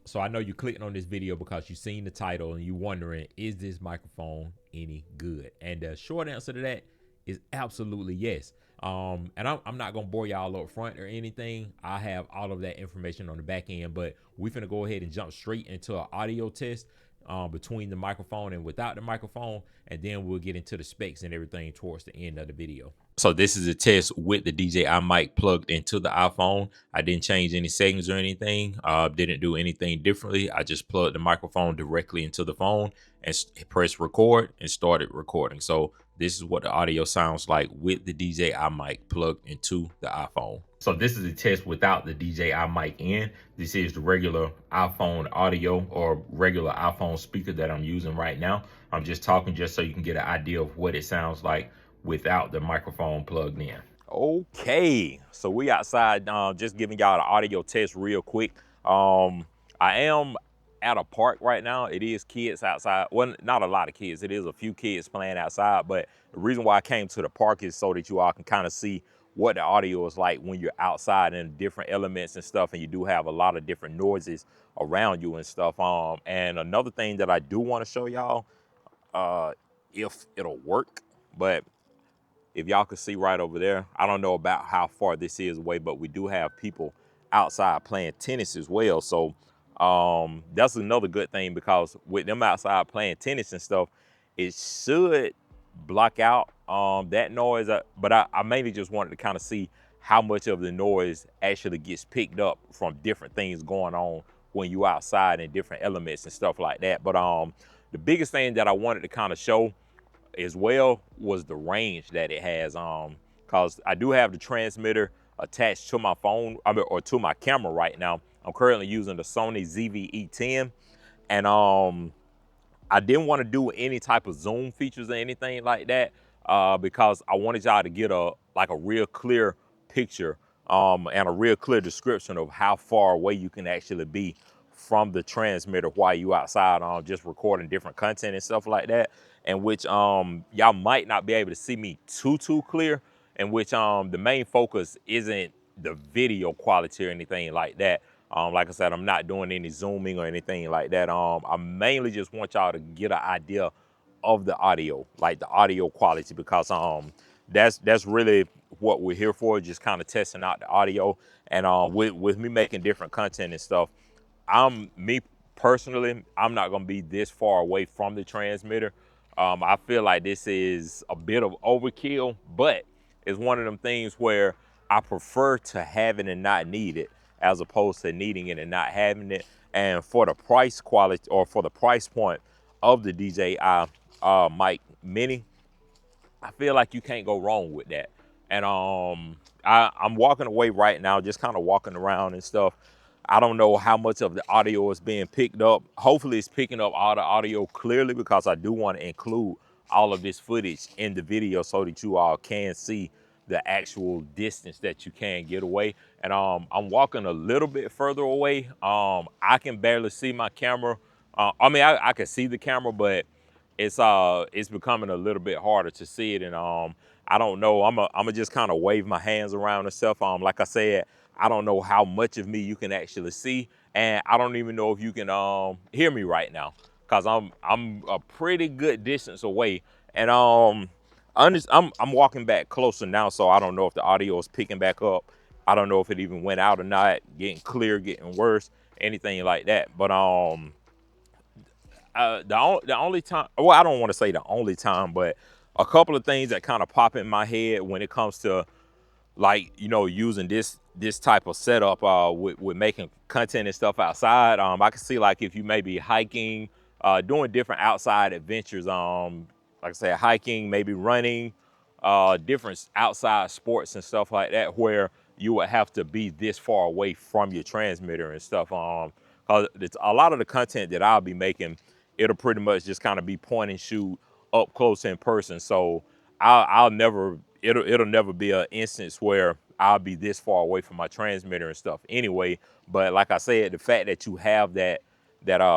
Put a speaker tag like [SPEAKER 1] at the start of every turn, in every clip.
[SPEAKER 1] So I know you clicked on this video because you've seen the title and you're wondering, is this microphone any good? And the short answer to that is absolutely yes. And I'm not gonna bore y'all up front or anything. I have all of that information on the back end, but we're gonna go ahead and jump straight into an audio test between the microphone and without the microphone, and then we'll get into the specs and everything towards the end of the video. So this is a test with the DJI mic plugged into the iPhone. I didn't change any settings or anything. Didn't do anything differently. I just plugged the microphone directly into the phone and pressed record and started recording. So this is what the audio sounds like with the DJI mic plugged into the iPhone. So this is a test without the DJI mic in. This is the regular iPhone audio or regular iPhone speaker that I'm using right now. I'm just talking just so you can get an idea of what it sounds like without the microphone plugged in. Okay, so we outside, just giving y'all the audio test real quick. I am at a park right now. It is kids outside. Well, not a lot of kids. It is a few kids playing outside, but the reason why I came to the park is so that you all can kind of see what the audio is like when you're outside and different elements and stuff, and you do have a lot of different noises around you and stuff. And another thing that I do want to show y'all, if it'll work, but if y'all can see right over there, I don't know about how far this is away, but we do have people outside playing tennis as well. So that's another good thing, because with them outside playing tennis and stuff, it should block out that noise. But I mainly just wanted to kind of see how much of the noise actually gets picked up from different things going on when you outside and different elements and stuff like that. But the biggest thing that I wanted to kind of show as well was the range that it has, because I do have the transmitter attached to my phone, or to my camera right now. I'm currently using the Sony ZV-E10, and I didn't want to do any type of zoom features or anything like that, because I wanted y'all to get a real clear picture and a real clear description of how far away you can actually be from the transmitter while you outside just recording different content and stuff like that, and which y'all might not be able to see me too clear, and which the main focus isn't the video quality or anything like that. Like I said, I'm not doing any zooming or anything like that. I mainly just want y'all to get an idea of the audio, like the audio quality, because that's really what we're here for, just kind of testing out the audio. And with me making different content and stuff, me personally, I'm not gonna be this far away from the transmitter. I feel like this is a bit of overkill, but it's one of them things where I prefer to have it and not need it, as opposed to needing it and not having it. And for the price quality, or for the price point of the DJI Mic Mini, I feel like you can't go wrong with that. And I'm walking away right now, just kind of walking around and stuff. I don't know how much of the audio is being picked up. Hopefully it's picking up all the audio clearly, because I do want to include all of this footage in the video so that you all can see the actual distance that you can get away. And I'm walking a little bit further away. I can barely see my camera. I can see the camera, but it's becoming a little bit harder to see it. And I don't know, I'm just kind of wave my hands around and stuff. Like I said, I don't know how much of me you can actually see, and I don't even know if you can hear me right now, because I'm a pretty good distance away. And I'm walking back closer now, so I don't know if the audio is picking back up. I don't know if it even went out or not, getting clear, getting worse, anything like that. But the only time, well, I don't want to say the only time, but a couple of things that kind of pop in my head when it comes to, like, using this type of setup with making content and stuff outside. I can see, like, if you may be hiking, doing different outside adventures, like I said, hiking, maybe running, different outside sports and stuff like that, where you would have to be this far away from your transmitter and stuff. Cause it's a lot of the content that I'll be making, it'll pretty much just kind of be point and shoot up close in person. So I'll never, it'll never be an instance where I'll be this far away from my transmitter and stuff anyway. But like I said, the fact that you have that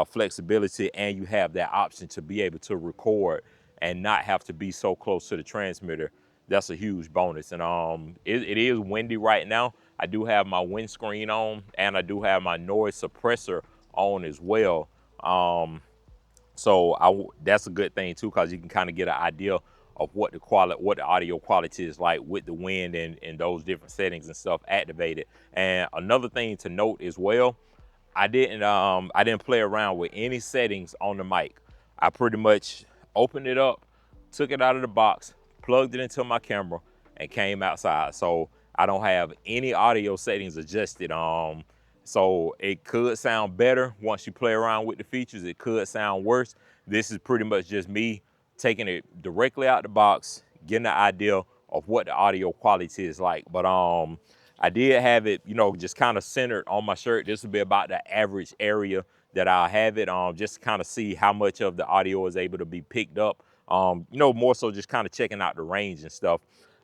[SPEAKER 1] flexibility, and you have that option to be able to record and not have to be so close to the transmitter, that's a huge bonus. And it is windy right now. I do have my windscreen on, and I do have my noise suppressor on as well. That's a good thing too, because you can kind of get an idea of what the audio quality is like with the wind and those different settings and stuff activated. And another thing to note as well, I didn't play around with any settings on the mic. I pretty much opened it up, took it out of the box, plugged it into my camera, and came outside. So I don't have any audio settings adjusted. So it could sound better once you play around with the features. It could sound worse. This is pretty much just me taking it directly out the box, getting an idea of what the audio quality is like. But I did have it, just kind of centered on my shirt. This would be about the average area that I'll have it, just to kind of see how much of the audio is able to be picked up. More so just kind of checking out the range and stuff.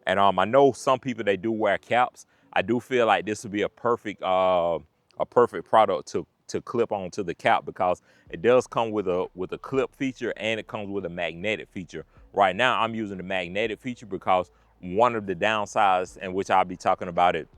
[SPEAKER 1] And I know some people, they do wear caps. I do feel like this would be a perfect product to clip onto the cap, because it does come with a clip feature, and it comes with a magnetic feature. Right now I'm using the magnetic feature because one of the downsides, and which I'll be talking about it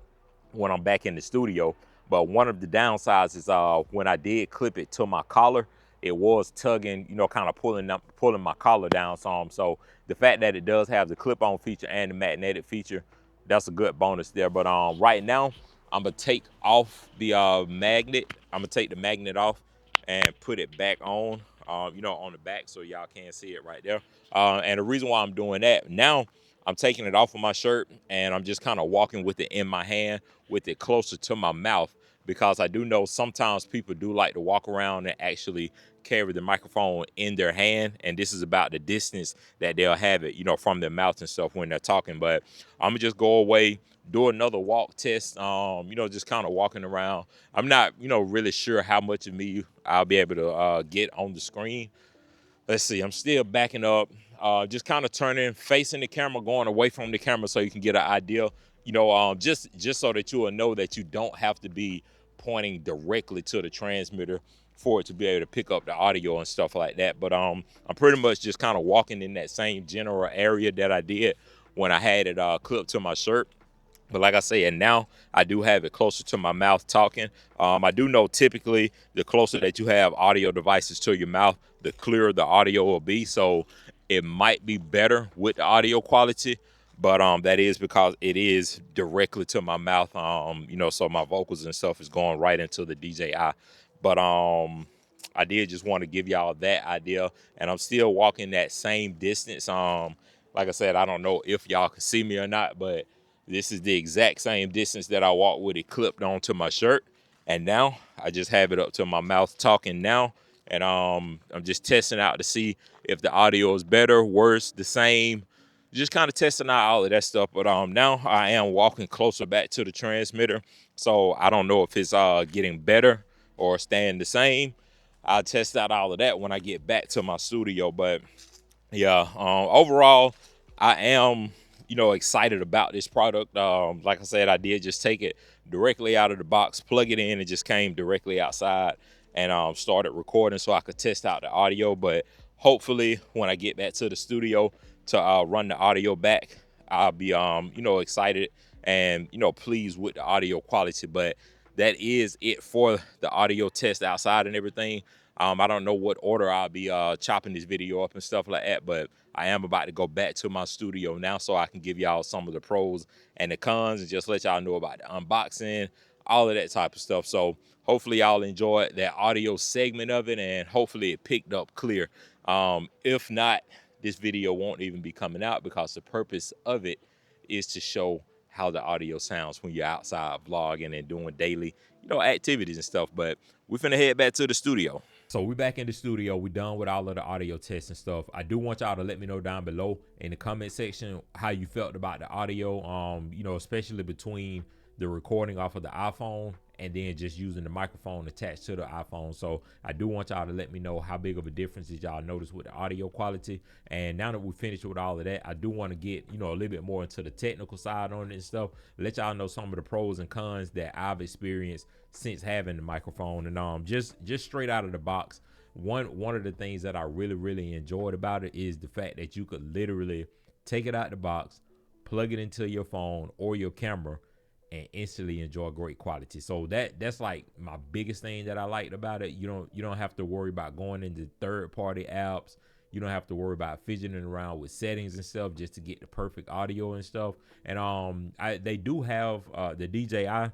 [SPEAKER 1] when I'm back in the studio, but one of the downsides is when I did clip it to my collar, it was tugging, kind of pulling my collar down some. So the fact that it does have the clip-on feature and the magnetic feature, that's a good bonus there. But right now I'm gonna take off the magnet. I'm gonna take the magnet off and put it back on, on the back, so y'all can see it right there. And the reason why I'm doing that now, I'm taking it off of my shirt and I'm just kind of walking with it in my hand, with it closer to my mouth, because I do know sometimes people do like to walk around and actually carry the microphone in their hand, and this is about the distance that they'll have it, from their mouth and stuff when they're talking. But I'm gonna just go away, do another walk test, just kind of walking around. I'm not, really sure how much of me I'll be able to get on the screen. Let's see, I'm still backing up, just kind of turning, facing the camera, going away from the camera, so you can get an idea, just so that you will know that you don't have to be pointing directly to the transmitter for it to be able to pick up the audio and stuff like that. But I'm pretty much just kind of walking in that same general area that I did when I had it clipped to my shirt. But like I said, now I do have it closer to my mouth talking. I do know typically the closer that you have audio devices to your mouth, the clearer the audio will be. So it might be better with the audio quality, but that is because it is directly to my mouth. So my vocals and stuff is going right into the DJI. But I did just want to give y'all that idea, and I'm still walking that same distance. Like I said, I don't know if y'all can see me or not, but this is the exact same distance that I walked with it clipped onto my shirt. And now I just have it up to my mouth talking now. And I'm just testing out to see if the audio is better, worse, the same. Just kind of testing out all of that stuff. But now I am walking closer back to the transmitter. So I don't know if it's getting better or staying the same. I'll test out all of that when I get back to my studio. But yeah, overall, I am, excited about this product. Like I said, I did just take it directly out of the box, plug it in, and just came directly outside and started recording so I could test out the audio. But hopefully when I get back to the studio to run the audio back, I'll be, excited and, pleased with the audio quality. But that is it for the audio test outside and everything. I don't know what order I'll be chopping this video up and stuff like that, but I am about to go back to my studio now so I can give y'all some of the pros and the cons and just let y'all know about the unboxing, all of that type of stuff. So hopefully y'all enjoyed that audio segment of it, and hopefully it picked up clear. If not, this video won't even be coming out, because the purpose of it is to show how the audio sounds when you're outside vlogging and doing daily, activities and stuff. But we're finna head back to the studio. So we back in the studio. We done with all of the audio tests and stuff. I do want y'all to let me know down below in the comment section how you felt about the audio, especially between the recording off of the iPhone and then just using the microphone attached to the iPhone. So I do want y'all to let me know how big of a difference did y'all notice with the audio quality. And now that we finished with all of that, I do want to get, a little bit more into the technical side on it and stuff. Let y'all know some of the pros and cons that I've experienced since having the microphone. And just straight out of the box, one of the things that I really enjoyed about it is the fact that you could literally take it out the box, plug it into your phone or your camera, and instantly enjoy great quality. So that's like my biggest thing that I liked about it. You don't have to worry about going into third party apps. You don't have to worry about fidgeting around with settings and stuff just to get the perfect audio and stuff. And they do have the DJI.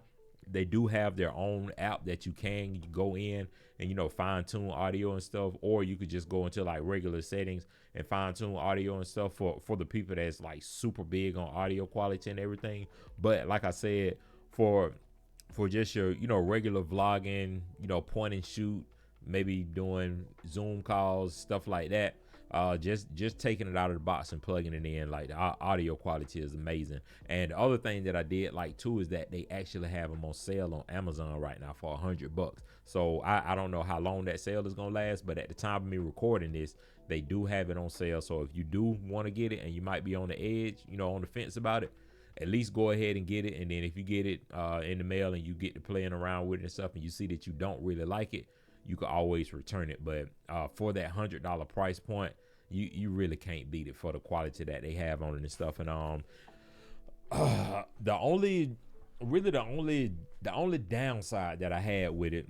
[SPEAKER 1] They do have their own app that you can go in and fine tune audio and stuff, or you could just go into like regular settings and fine tune audio and stuff for the people that's like super big on audio quality and everything. But like I said, for just your regular vlogging, point and shoot, maybe doing Zoom calls, stuff like that, just taking it out of the box and plugging it in, like the audio quality is amazing. And the other thing that I did like too is that they actually have them on sale on Amazon right now for $100. So I don't know how long that sale is gonna last, but at the time of me recording this, they do have it on sale. So if you do want to get it and you might be on the edge, on the fence about it, at least go ahead and get it. And then if you get it in the mail and you get to playing around with it and stuff, and you see that you don't really like it, you can always return it. But for that $100 price point, you really can't beat it for the quality that they have on it and stuff. And the only downside that I had with it,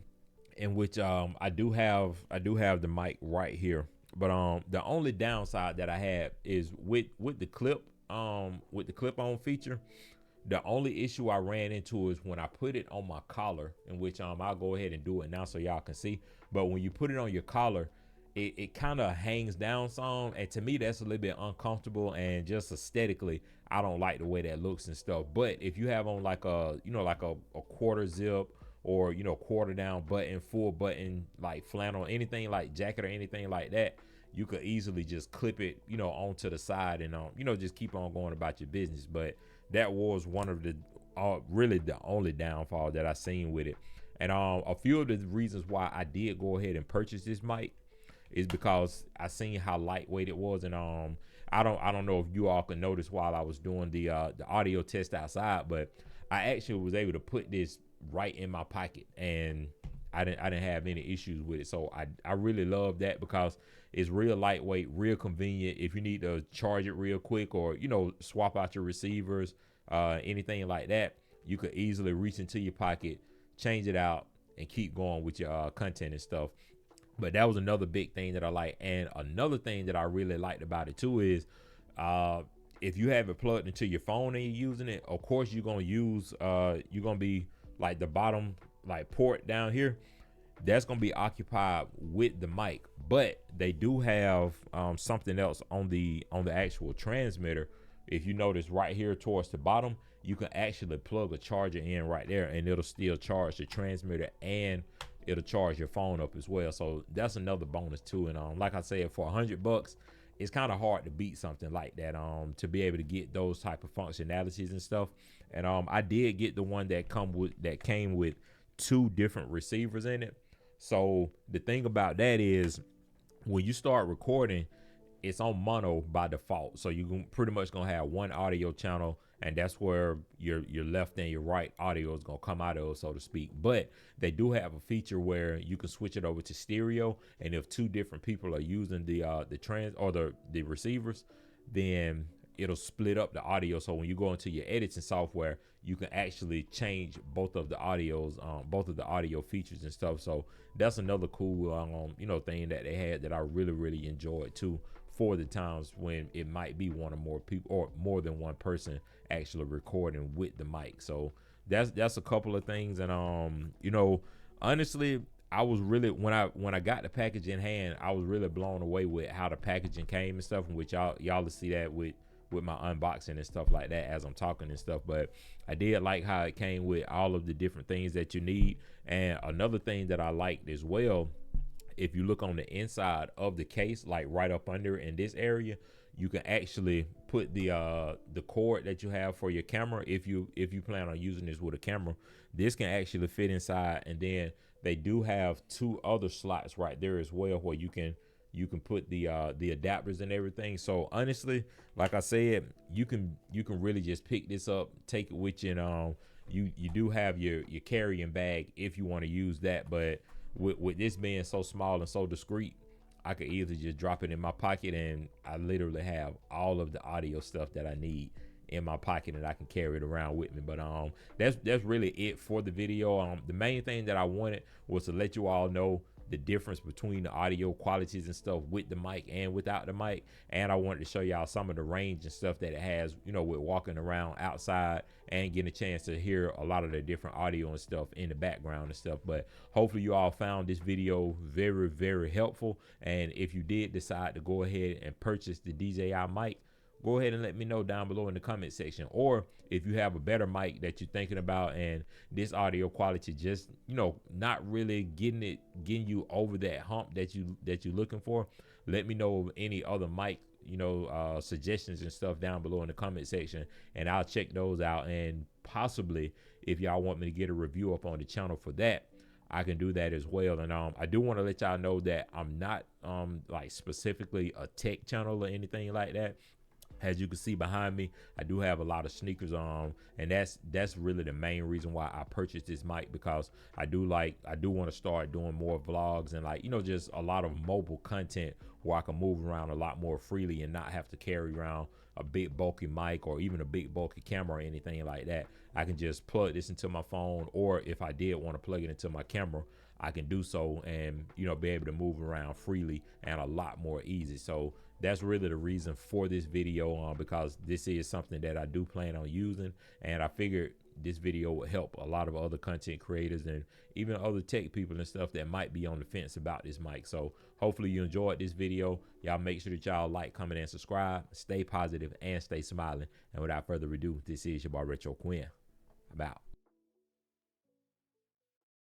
[SPEAKER 1] in which I do have the mic right here, but the only downside that I had is with the clip on feature. The only issue I ran into is when I put it on my collar, in which I'll go ahead and do it now so y'all can see. But when you put it on your collar, it kind of hangs down some, and to me that's a little bit uncomfortable, and just aesthetically I don't like the way that looks and stuff. But if you have on like a quarter zip, or quarter down button, full button, like flannel, anything like jacket or anything like that, you could easily just clip it onto the side and just keep on going about your business. But that was one of the really the only downfall that I seen with it. And a few of the reasons why I did go ahead and purchase this mic is because I seen how lightweight it was. And I don't know if you all could notice while I was doing the audio test outside, but I actually was able to put this right in my pocket, and I didn't have any issues with it. So I really love that, because it's real lightweight, real convenient. If you need to charge it real quick, or swap out your receivers, anything like that, you could easily reach into your pocket, change it out, and keep going with your content and stuff. But that was another big thing that I like. And another thing that I really liked about it too is if you have it plugged into your phone and you're using it, of course you're gonna be like the bottom like port down here, that's gonna be occupied with the mic. But they do have something else on the actual transmitter. If you notice right here towards the bottom, you can actually plug a charger in right there, and it'll still charge the transmitter, and it'll charge your phone up as well. So that's another bonus too. And like I said, for $100, it's kind of hard to beat something like that, to be able to get those type of functionalities and stuff. And I did get the one that came with 2 different receivers in it. So the thing about that is, when you start recording, it's on mono by default. So you can pretty much gonna have one audio channel, and that's where your left and your right audio is gonna come out of, so to speak. But they do have a feature where you can switch it over to stereo, and if 2 different people are using the receivers, then it'll split up the audio. So when you go into your editing software, you can actually change both of the audio features and stuff. So that's another cool thing that they had that I really enjoyed too, for the times when it might be one or more people, or more than one person actually recording with the mic. So that's a couple of things. And honestly, I was really, when I got the package in hand, I was really blown away with how the packaging came and stuff, in which y'all will see that with my unboxing and stuff like that as I'm talking and stuff. But I did like how it came with all of the different things that you need. And another thing that I liked as well, if you look on the inside of the case, like right up under in this area, you can actually put the cord that you have for your camera. If you plan on using this with a camera, this can actually fit inside. And then they do have 2 other slots right there as well, where you can put the adapters and everything. So honestly, like I said, you can really just pick this up, take it with you, and you do have your carrying bag if you want to use that. But with this being so small and so discreet, I could either just drop it in my pocket, and I literally have all of the audio stuff that I need in my pocket and I can carry it around with me. But that's really it for the video. The main thing that I wanted was to let you all know the difference between the audio qualities and stuff with the mic and without the mic. And I wanted to show y'all some of the range and stuff that it has, you know, with walking around outside and getting a chance to hear a lot of the different audio and stuff in the background and stuff. But hopefully you all found this video very, very helpful. And if you did decide to go ahead and purchase the DJI mic, go ahead and let me know down below in the comment section. Or if you have a better mic that you're thinking about and this audio quality just, you know, not really getting you over that hump that you're looking for, let me know of any other mic, you know, suggestions and stuff down below in the comment section, and I'll check those out. And possibly if y'all want me to get a review up on the channel for that, I can do that as well. And I do want to let y'all know that I'm not like specifically a tech channel or anything like that. As you can see behind me, I do have a lot of sneakers on, and that's really the main reason why I purchased this mic, because I do want to start doing more vlogs and, like, you know, just a lot of mobile content where I can move around a lot more freely and not have to carry around a big bulky mic or even a big bulky camera or anything like that. I can just plug this into my phone, or if I did want to plug it into my camera, I can do so and, you know, be able to move around freely and a lot more easy. So that's really the reason for this video, because this is something that I do plan on using, and I figured this video would help a lot of other content creators and even other tech people and stuff that might be on the fence about this mic. So hopefully you enjoyed this video. Y'all make sure that y'all like, comment, and subscribe. Stay positive and stay smiling. And without further ado, this is your boy Retro Quinn. I'm out.